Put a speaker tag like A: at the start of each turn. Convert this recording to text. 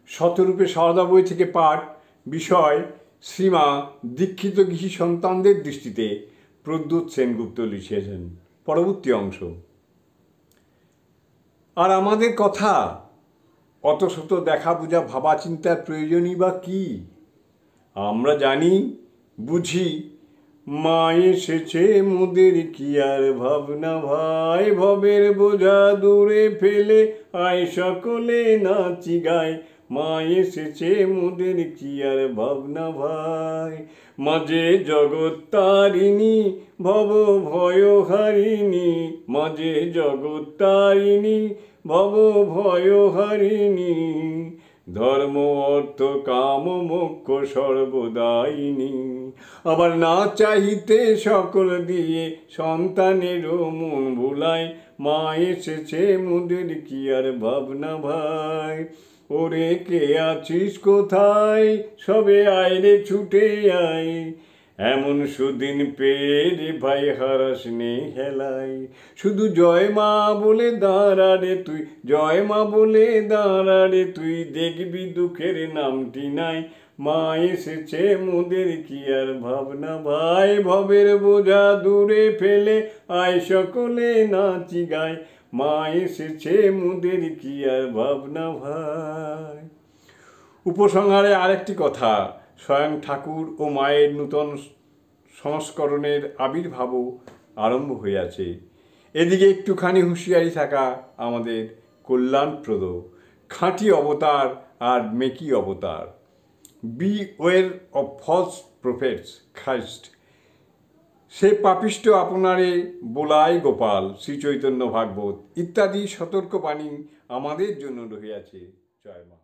A: শতরূপে সারদা বই থেকে পাঠ, বিষয় শ্রীমা দীক্ষিত গৃহী সন্তানদের দৃষ্টিতে, প্রদ্যুৎ সেনগুপ্ত লিখেছেন। পরবর্তী অংশ। আর আমাদের কথা অত শত দেখা বোঝা ভাবা চিন্তার প্রয়োজনই বা কি? আমরা জানি, বুঝি, মা এসেছে মোদের কি আর ভাবনা ভাই, ভবের বোঝা দূরে ফেলে আয় সকলে নাচি গায়। মা এসেছে মোদের কি আর ভাবনা ভাই, মাঝে জগৎ তারিণী ভব ভয় হারিণী, মাঝে জগৎ তারিণী ভব ভয় হারিণী, ধর্ম অর্থ কাম মোক্ষ সর্বদায়িনী। আবার না চাহিতে সকল দিয়ে সন্তানেরও মন ভোলায়, মা এসেছে মোদের কি আর ভাবনা ভাই। ওরে কে আছিস কোথায়, সবে আয় রে ছুটে আয়, এমন সুদিন পেয়ে রে ভাই হারাস নে হেলায়। শুধু জয় মা বলে দাঁড়া রে তুই, জয় মা বলে দাঁড়া রে তুই, দেখবি দুঃখের নামটি নাই। মা এসেছে মোদের কি আর ভাবনা ভাই, ভবের বোঝা দূরে ফেলে আয় সকলে নাচি গায়। মা এসেছে মোদের কি আর ভাবনা ভাই। উপসংহারে আরেকটি কথা, স্বয়ং ঠাকুর ও মায়ের নূতন সংস্করণের আবির্ভাবও আরম্ভ হইয়াছে। এদিকে একটুখানি হুঁশিয়ারি থাকা আমাদের কল্যাণপ্রদ। খাঁটি অবতার আর মেকি অবতার, beware of false prophets Christ, সে পাপিষ্ট আপনারে বোলাই গোপাল, শ্রী চৈতন্য ভাগবত ইত্যাদি সতর্কবাণী আমাদের জন্য রহিয়াছে। জয় মা।